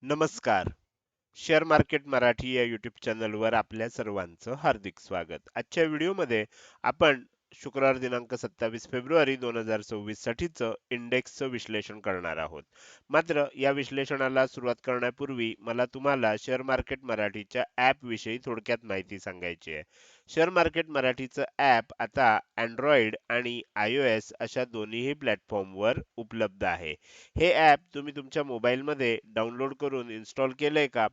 नमस्कार. Share market Marathi या YouTube चॅनलवर आपल्या सर्वांचं हार्दिक स्वागत. आजच्या व्हिडिओमध्ये आपण शुक्रवार दिनांक 27 फेब्रुवारी 2024 साठीचं इंडेक्सचं विश्लेषण करणार आहोत. मात्र या विश्लेषणाला सुरुवात करण्यापूर्वी मला तुम्हाला शेअर मार्केट मराठीच्या ॲप विषयी थोडक्यात माहिती सांगायची आहे. शेअर मार्केट मराठीचं ॲप आता Android आणि iOS अशा दोन्हीही प्लॅटफॉर्मवर उपलब्ध आहे. हे ॲप तुम्ही तुमच्या मोबाईलमध्ये डाउनलोड करून इन्स्टॉल केलंय का?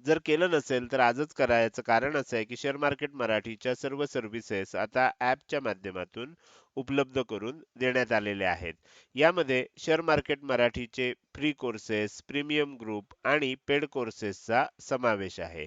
जर केलं नसेल तर आजच करा. याचं कारण असं आहे की शेअर मार्केट मराठीच्या सर्व सर्व्हिसेस आता ॲपच्या माध्यमातून उपलब्ध करून देण्यात आलेल्या आहेत. यामध्ये शेअर मार्केट मराठीचे फ्री कोर्सेस, प्रीमियम ग्रुप आणि पेड कोर्सेसचा समावेश आहे.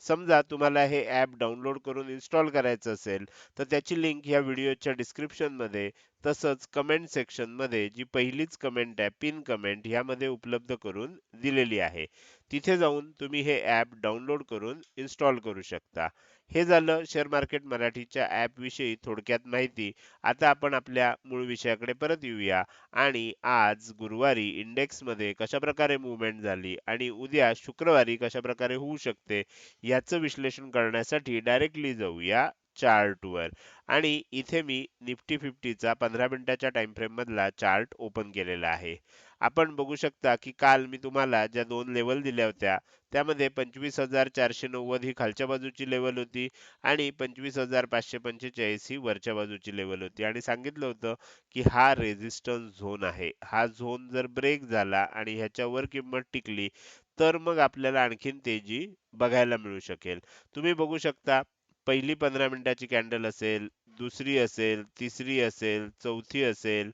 समजा तुम्हाला हे ॲप डाउनलोड करून इन्स्टॉल करायचं असेल, तर त्याची लिंक या व्हिडिओच्या डिस्क्रिप्शनमध्ये तसंच कमेंट सेक्शनमध्ये जी पहिलीच कमेंट आहे, पिन कमेंट ह्यामध्ये उपलब्ध करून दिलेली आहे. तिथे जाऊन तुम्ही हे ॲप डाउनलोड करून इन्स्टॉल करू शकता. हे झालं शेअर मार्केट मराठीच्या ॲपविषयी थोडक्यात माहिती. आता आपण आपल्या मूळ विषयाकडे परत येऊया आणि आज गुरुवारी इंडेक्समध्ये कशाप्रकारे मूव्हमेंट झाली आणि उद्या शुक्रवारी कशाप्रकारे होऊ शकते याचं विश्लेषण करण्यासाठी डायरेक्टली जाऊया चार्टवर. आणि इथे मी निफ्टी 50चा 15 मिनिटाच्या टाइम फ्रेम मधला चार्ट ओपन केलेला आहे. आपण बघू शकता की काल मी तुम्हाला ज्या दोन लेवल दिल्या होत्या त्यामध्ये 25,490 ही खालच्या बाजूची लेवल होती आणि 25,545 ही वरच्या बाजूची लेवल होती आणि सांगितलं होतं की हा रेझिस्टन्स झोन आहे. हा झोन जर ब्रेक झाला आणि ह्याच्यावर किंमत टिकली तर मग आपल्याला आणखीन तेजी बघायला मिळू शकेल. तुम्ही बघू शकता पहिली 15 मिनिटाची कॅन्डल असेल, दुसरी असेल, तिसरी असेल, चौथी असेल,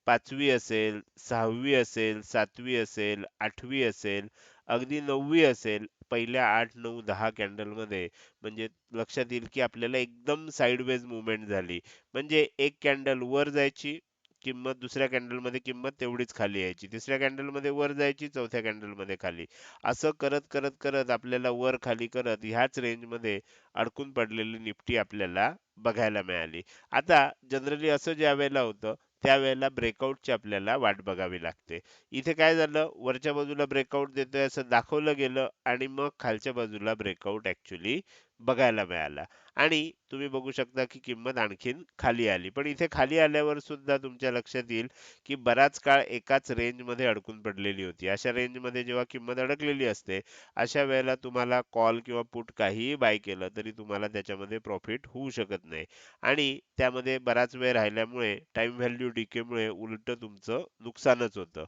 पाचवी असेल, सहावी असेल, सातवी असेल, आठवी असेल, अगदी 9वी असेल. पहिल्या 8, 9, 10 कॅन्डलमध्ये म्हणजे लक्षात येईल की आपल्याला एकदम साइडवेज मूव्हमेंट झाली. म्हणजे एक कॅन्डल वर जायची, किंमत दुसऱ्या कॅन्डलमध्ये किंमत तेवढीच खाली यायची. तिसऱ्या कॅन्डलमध्ये वर जायची, चौथ्या कॅन्डलमध्ये खाली. असं करत, करत, करत आपल्याला वर खाली करत ह्याच रेंजमध्ये अडकून पडलेली निफ्टी आपल्याला बघायला मिळाली. आता जनरली असं ज्या वेळेला होतं त्यावेळेला ब्रेकआउटची आपल्याला वाट बघावी लागते. इथे काय झालं, वरच्या बाजूला ब्रेकआउट देतोय असं दाखवलं गेलं आणि मग खालच्या बाजूला ब्रेकआउट ऍक्च्युली बघायला मिळाला आणि तुम्ही बघू शकता की किंमत आणखीन खाली आली. पण इथे खाली आल्यावर सुद्धा तुमच्या लक्षात येईल की बराच काळ एकाच रेंजमध्ये अडकून पडलेली होती. अशा रेंजमध्ये जेव्हा किंमत अडकलेली असते अशा वेळेला तुम्हाला कॉल किंवा पुट काहीही बाय केलं तरी तुम्हाला त्याच्यामध्ये प्रॉफिट होऊ शकत नाही आणि त्यामध्ये बराच वेळ राहिल्यामुळे टाइम व्हॅल्यू डिकेमुळे उलट तुमचं नुकसानच होतं.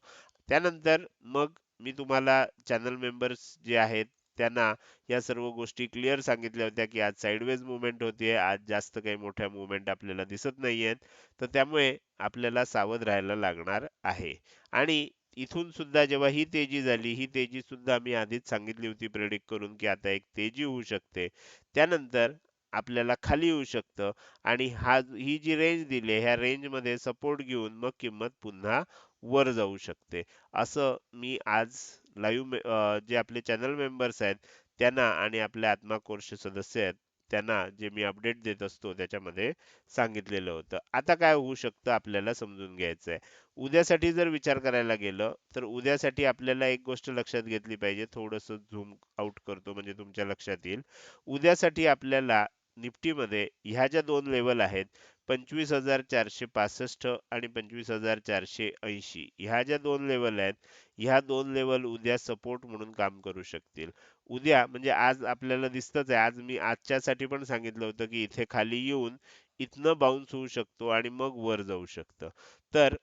त्यानंतर मग मी तुम्हाला चॅनल मेंबर्स जे आहेत त्यांना या सर्व गोष्टी क्लिअर सांगितल्या होत्या की आज साइडवेज मूव्हमेंट होतीये, आज जास्त काही मोठ्या मूव्हमेंट आपल्याला दिसत नाहीयेत. तर त्यामुळे आपल्याला सावध राहायला लागणार आहे. आणि इथून सुद्धा जेव्हा ही तेजी झाली, ही तेजी सुद्धा मी आधीच सांगितली होती प्रेडिक्ट करून की आता एक तेजी होऊ शकते. त्यानंतर आपल्याला खाली येऊ शकतं आणि ही जी रेंज दिली आहे, ह्या रेंजमध्ये सपोर्ट घेऊन मग किंमत पुन्हा वर जाऊ शकते. असं मी आज लाईव्ह जे आपले चॅनल मेंबर्स आहेत त्यांना आणि आपल्या आत्मा कोर्सचे सदस्य आहेत त्यांना जे मी अपडेट देत असतो त्याच्यामध्ये सांगितलेलं होतं. आता काय होऊ शकतं आपल्याला समजून घ्यायचं आहे. उद्यासाठी जर विचार करायला गेलं तर उद्यासाठी आपल्याला एक गोष्ट लक्षात घेतली पाहिजे. थोडंसं झूम आउट करतो म्हणजे तुमच्या लक्षात येईल. उद्यासाठी आपल्याला निफ्टीमध्ये ह्या ज्या दोन लेवल आहेत 25,465 आणि 25,480 ह्या ज्या दोन लेवल आहेत ह्या दोन लेवल उद्या सपोर्ट म्हणून काम करू शकतील. उद्या म्हणजे आज आपल्याला दिसतच आहे. आज मी आजच्यासाठी पण सांगितलं होतं की इथे खाली येऊन इथनं बाउन्स होऊ शकतो आणि मग वर जाऊ शकतं. तर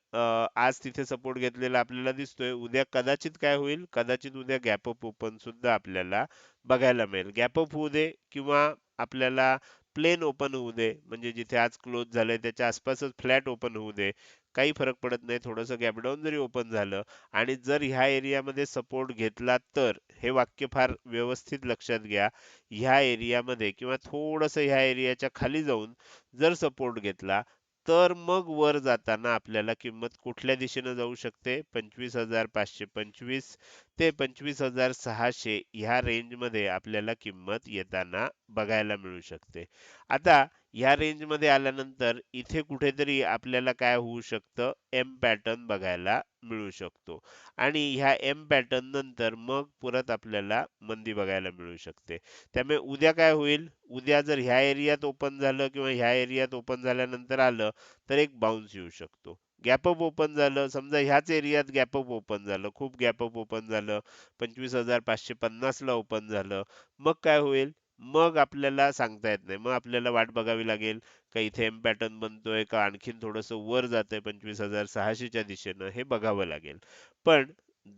आज तिथे सपोर्ट घेतलेला आपल्याला दिसतोय. उद्या कदाचित काय होईल, कदाचित उद्या गॅप अप ओपन सुद्धा आपल्याला बघायला मिळेल. गॅप अप होऊ दे किंवा आपल्याला प्लेन ओपन होऊ दे, म्हणजे जिथे आज क्लोज झालंय त्याच्या आसपासच फ्लॅट ओपन होऊ दे, काही फरक पडत नाही. थोडंसं गॅप डाऊन जरी ओपन झालं आणि जर ह्या एरियामध्ये सपोर्ट घेतला तर, हे वाक्य फार व्यवस्थित लक्षात घ्या, ह्या एरियामध्ये किंवा थोडंसं ह्या एरियाच्या खाली जाऊन जर सपोर्ट घेतला तर मग वर जाताना आपल्याला किंमत कुठल्या दिशेनं जाऊ शकते, 25,525 ते 25,600 ह्या रेंजमध्ये आपल्याला किंमत येताना बघायला मिळू शकते. आता ह्या रेंजमध्ये आल्यानंतर इथे कुठेतरी आपल्याला काय होऊ शकतं, एम पॅटर्न बघायला मिळू शकतो. आणि ह्या एम पॅटर्न नंतर मग परत आपल्याला मंदी बघायला मिळू शकते. त्यामुळे उद्या काय होईल, उद्या जर ह्या एरियात ओपन झालं किंवा ह्या एरियात ओपन झाल्यानंतर आलं तर एक बाउन्स येऊ शकतो. गॅप अप ओपन झालं, समजा ह्याच एरियात गॅप अप ओपन झालं, खूप गॅप अप ओपन झालं, 25,550 ला ओपन झालं, मग काय होईल, मग आपल्याला सांगता येत नाही. मग आपल्याला वाट बघावी लागेल का इथे एम पॅटर्न बनतोय का आणखीन थोडंसं वर जातंय 25,600च्या दिशेनं, हे बघावं लागेल. पण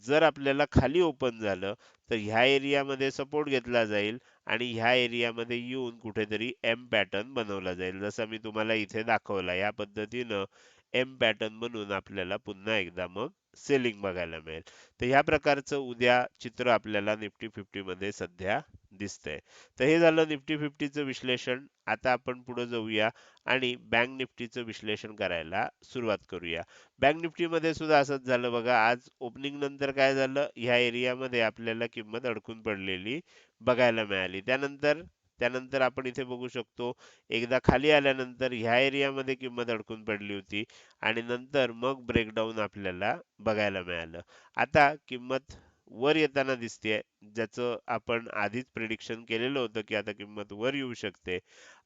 जर आपल्याला खाली ओपन झालं तर ह्या एरियामध्ये सपोर्ट घेतला जाईल आणि ह्या एरियामध्ये येऊन कुठेतरी एम पॅटर्न बनवला जाईल. जसं मी तुम्हाला इथे दाखवला या पद्धतीनं एम पॅटर्न बनवून आपल्याला पुन्हा एकदा मग सेलिंग बघायला मिळेल. तर ह्या प्रकारचं उद्या चित्र आपल्याला निफ्टी 50 मध्ये सध्या दिसतंय. तर हे झालं निफ्टी 50चं विश्लेषण. आता आपण पुढे जाऊया आणि बँक निफ्टीचं विश्लेषण करायला सुरुवात करूया. बँक निफ्टीमध्ये सुद्धा असंच झालं बघा. आज ओपनिंग नंतर काय झालं, ह्या एरियामध्ये आपल्याला किंमत अडकून पडलेली बघायला मिळाली. त्यानंतर त्यानंतर आपण इथे बघू शकतो, एकदा खाली आल्यानंतर ह्या एरियामध्ये किंमत अडकून पडली होती आणि नंतर मग ब्रेकडाऊन आपल्याला बघायला मिळालं. आता किंमत वर येताना दिसतेय, ज्याचं आपण आधीच प्रिडिक्शन केलेलं होतं की आता किंमत वर येऊ शकते.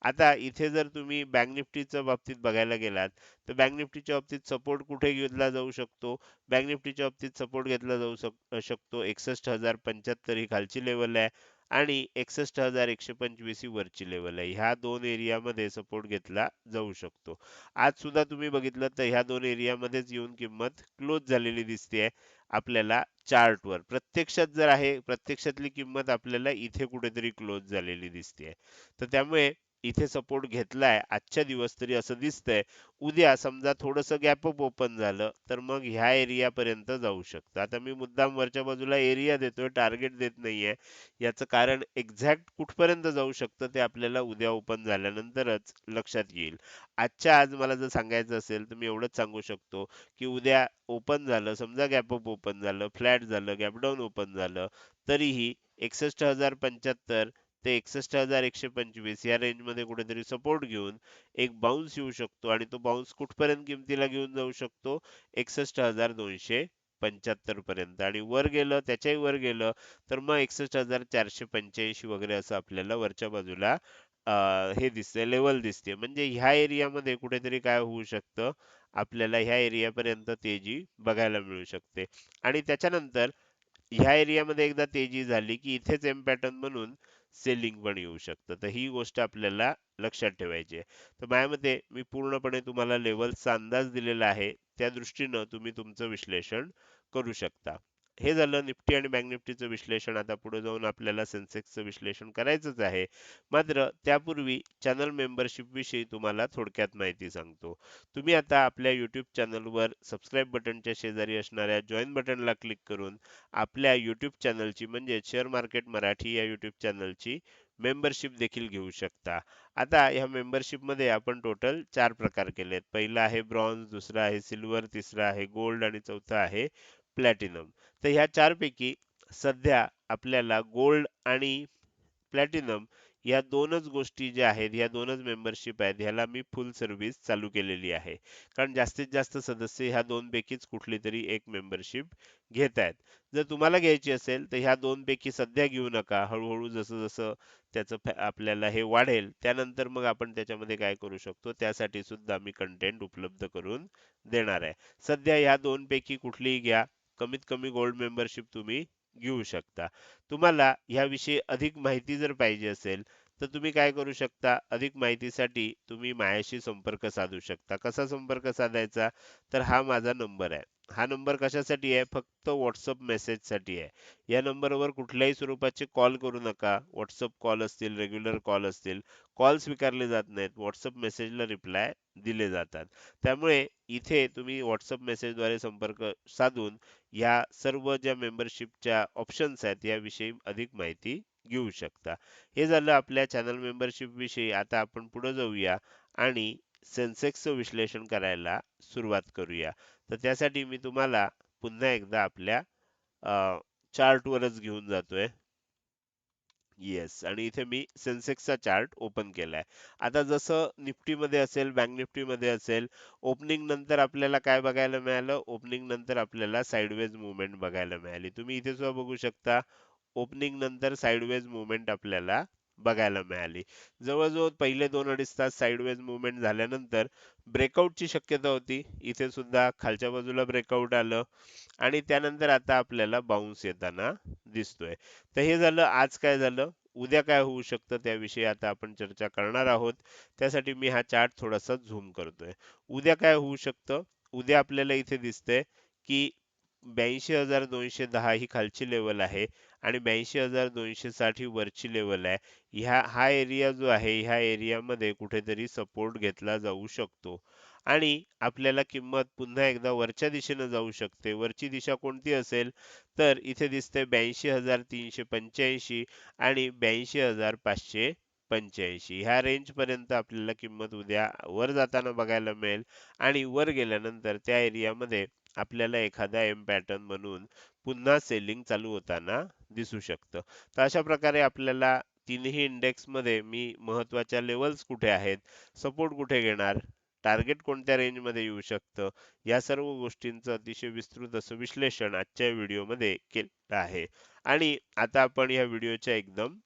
आता इथे जर तुम्ही बँक निफ्टीच्या बाबतीत बघायला गेलात तर बँक निफ्टीच्या बाबतीत सपोर्ट कुठे घेतला जाऊ शकतो, बँक निफ्टीच्या बाबतीत सपोर्ट घेतला जाऊ शकतो 61,075 ही खालची लेवल आहे आणि 61,125 ही वरची लेवल आहे. ह्या दोन एरियामध्ये सपोर्ट घेतला जाऊ शकतो. आज सुद्धा तुम्ही बघितलं तर ह्या दोन एरियामध्येच येऊन किंमत क्लोज झालेली दिसते आपल्याला चार्टवर. प्रत्यक्षात जर आहे, प्रत्यक्षातली किंमत आपल्याला इथे कुठेतरी क्लोज झालेली दिसते. तर त्यामुळे इथे सपोर्ट घेतलाय आजच्या दिवस तरी असं दिसतंय. उद्या समजा थोडंसं गॅप अप ओपन झालं तर मग ह्या एरिया पर्यंत जाऊ शकतं. आता मी मुद्दाम वरच्या बाजूला एरिया देतोय, टार्गेट देत नाहीये. याचं कारण एक्झॅक्ट कुठपर्यंत जाऊ शकतं ते आपल्याला उद्या ओपन झाल्यानंतरच लक्षात येईल. आजच्या आज मला जर सांगायचं असेल तर मी एवढंच सांगू शकतो की उद्या ओपन झालं, समजा गॅप अप ओपन झालं, फ्लॅट झालं, गॅप डाऊन ओपन झालं, तरीही 61,075 ते 61,125 या रेंजमध्ये कुठेतरी सपोर्ट घेऊन एक बाउन्स येऊ शकतो आणि तो बाउन्स कुठपर्यंत किमतीला घेऊन जाऊ शकतो, 61,275 पर्यंत. आणि वर गेलं, त्याच्याही वर गेलं तर मग 61,485 वगैरे असं आपल्याला वरच्या बाजूला हे दिसतंय, लेवल दिसते. म्हणजे ह्या एरियामध्ये कुठेतरी काय होऊ शकतं, आपल्याला ह्या एरियापर्यंत तेजी बघायला मिळू शकते. आणि त्याच्यानंतर ह्या एरियामध्ये एकदा तेजी झाली की इथेच एम पॅटर्न बनून सेलिंग पण येऊ शकतं. तर ही गोष्ट आपल्याला लक्षात ठेवायची आहे. तर माझ्या मते मी पूर्णपणे तुम्हाला लेवलचा अंदाज दिलेला आहे. त्या दृष्टीनं तुम्ही तुमचं विश्लेषण करू शकता. हे झालं निफ्टी आणि बँक निफ्टीचं विश्लेषण. आता पुढे जाऊन आपल्याला सेन्सेक्सचं विश्लेषण करायचंच आहे. मात्र त्यापूर्वी चॅनल मेंबरशिप विषयी तुम्हाला थोडक्यात माहिती सांगतो. तुम्ही आता आपल्या YouTube चॅनलवर सबस्क्राईब बटनच्या शेजारी असणाऱ्या जॉइन बटनला क्लिक करून आपल्या YouTube चॅनलची म्हणजे शेअर मार्केट मराठी या YouTube चॅनलची मेंबरशिप देखील घेऊ शकता. आता ह्या मेंबरशिप मध्ये आपण टोटल 4 प्रकार केलेत. पहिला आहे ब्रॉन्झ, दुसरा आहे सिल्वर, तिसरा आहे गोल्ड आणि चौथा आहे प्लॅटिनम. तर ह्या 4 पैकी सध्या आपल्याला गोल्ड आणि प्लॅटिनम या दोनच गोष्टी ज्या आहेत, ह्या दोनच मेंबरशिप आहेत, ह्याला मी फुल सर्व्हिस चालू केलेली आहे. कारण जास्तीत जास्त सदस्य ह्या दोनपैकीच कुठली तरी एक मेंबरशिप घेत आहेत. जर तुम्हाला घ्यायची असेल तर ह्या दोनपैकी सध्या घेऊ नका. हळूहळू जसं जसं त्याचं आपल्याला हे वाढेल त्यानंतर मग आपण त्याच्यामध्ये काय करू शकतो त्यासाठी सुद्धा मी कंटेंट उपलब्ध करून देणार आहे. सध्या ह्या दोनपैकी कुठलीही घ्या. कमीत कमी गोल्ड मेंबरशिप तुम्ही घेऊ शकता. तुम्हाला ह्याविषयी अधिक माहिती जर पाहिजे असेल तर तुम्ही काय करू शकता, अधिक माहितीसाठी तुम्ही माझ्याशी संपर्क साधू शकता. कसा संपर्क साधायचा, तर हा माझा नंबर आहे. हा नंबर कशासाठी आहे, फक्त व्हॉट्सअप मेसेजसाठी आहे. या नंबरवर कुठल्याही स्वरूपाचे कॉल करू नका. व्हॉट्सअप कॉल असतील, रेग्युलर कॉल असतील, कॉल स्वीकारले जात नाहीत. व्हॉट्सअप मेसेजला रिप्लाय दिले जातात. त्यामुळे इथे तुम्ही व्हॉट्सअप मेसेजद्वारे संपर्क साधून या सर्व ज्या मेंबरशिपच्या ऑप्शन्स आहेत याविषयी अधिक माहिती घेऊ शकता. हे झालं आपल्या चॅनल मेंबरशिप विषयी. आता आपण पुढे जाऊया आणि सेन्सेक्सचं विश्लेषण करायला सुरुवात करूया. तर त्यासाठी मी तुम्हाला पुन्हा एकदा आपल्या चार्टवरच घेऊन जातोय. येस आणि इथे मी सेन्सेक्सचा चार्ट ओपन केलाय. आता जसं निफ्टीमध्ये असेल, बँक निफ्टीमध्ये असेल, ओपनिंग नंतर आपल्याला काय बघायला मिळालं? ओपनिंग नंतर आपल्याला साइडवेज मूव्हमेंट बघायला मिळाली. तुम्ही इथे सुद्धा बघू शकता. ओपनिंग नंतर साइडवेज मूव्हमेंट आपल्याला बघायला मिळाली. जवळजवळ पहिले 2-2.5 तास साइडवेज मूव्हमेंट झाल्यानंतर ब्रेकआउटची शक्यता होती. इथे सुद्धा खालच्या बाजूला ब्रेकआउट आलं आणि त्यानंतर आता आपल्याला बाउन्स येताना दिसतोय. तर हे झालं आज काय झालं. उद्या काय होऊ शकतं त्याविषयी आता आपण चर्चा करणार आहोत. त्यासाठी मी हा चार्ट थोडासा झूम करतोय. उद्या काय होऊ शकतं? उद्या आपल्याला इथे दिसतंय की 82,210 ही खालची लेवल आहे आणि 82,260 ही वरची लेवल आहे. हा एरिया जो आहे ह्या एरियामध्ये कुठेतरी सपोर्ट घेतला जाऊ शकतो आणि आपल्याला किंमत पुन्हा एकदा वरच्या दिशेने जाऊ शकते. वरची दिशा कोणती असेल? तर इथे दिसते 82,385 आणि 82,585 ह्या रेंज पर्यंत आपल्याला किंमत उद्या वर जाताना बघायला मिळेल आणि वर गेल्यानंतर त्या एरियामध्ये आपल्याला एखादा एम पॅटर्न म्हणून पुन्हा सेलिंग चालू होताना दिसू शकतं. तर अशा प्रकारे आपल्याला तिन्ही इंडेक्समध्ये मी महत्त्वाच्या लेवल्स कुठे आहेत, सपोर्ट कुठे घेणार, टार्गेट कोणत्या रेंजमध्ये येऊ शकतं, या सर्व गोष्टींचं अतिशय विस्तृत असं विश्लेषण आजच्या व्हिडिओमध्ये केलं आहे. आणि आता आपण या व्हिडिओच्या एकदम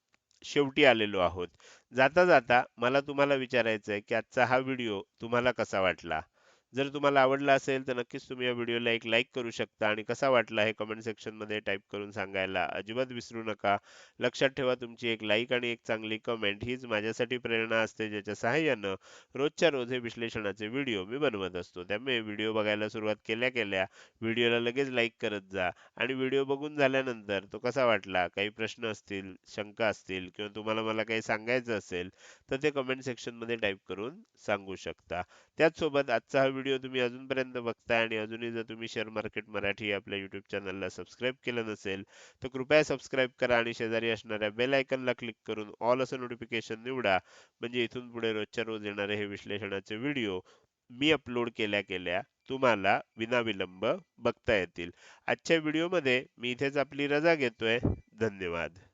शेवटी आलेलो आहोत. जाता जाता मला तुम्हाला विचारायचं आहे, की आजचा हा व्हिडिओ तुम्हाला कसा वाटला? जर तुम्हाला आवडला असेल तर नक्कीच तुम्ही या व्हिडिओला एक लाईक करू शकता आणि कसा वाटला हे कमेंट सेक्शनमध्ये टाईप करून सांगायला अजिबात विसरू नका. लक्षात ठेवा तुमची एक लाईक आणि एक चांगली कमेंट हीच माझ्यासाठी प्रेरणा असते, ज्याच्या सहाय्यानं रोजच्या रोज हे विश्लेषणाचे व्हिडिओ मी बनवत असतो. त्यामुळे व्हिडिओ बघायला सुरुवात केल्या केल्या व्हिडिओला लगेच लाईक करत जा आणि व्हिडिओ बघून झाल्यानंतर तो कसा वाटला, काही प्रश्न असतील, शंका असतील किंवा तुम्हाला मला काही सांगायचं असेल तर ते कमेंट सेक्शनमध्ये टाईप करून सांगू शकता. त्याचसोबत आजचा हा व्हिडिओ तुम्ही अजूनपर्यंत बघताय आणि अजूनही जर तुम्ही शेअर मार्केट मराठी आपल्या YouTube चॅनलला सबस्क्राईब केलं नसेल, तर कृपया सबस्क्राईब करा आणि शेजारी असणाऱ्या बेल आयकॉनला क्लिक करून ऑल असं नोटिफिकेशन निवडा. म्हणजे इथून पुढे रोजच्या रोज येणारे हे विश्लेषणाचे व्हिडिओ मी अपलोड केल्या केल्या तुम्हाला विनाविलंब बघता येतील. आजच्या व्हिडिओमध्ये मी इथेच आपली रजा घेतोय. धन्यवाद.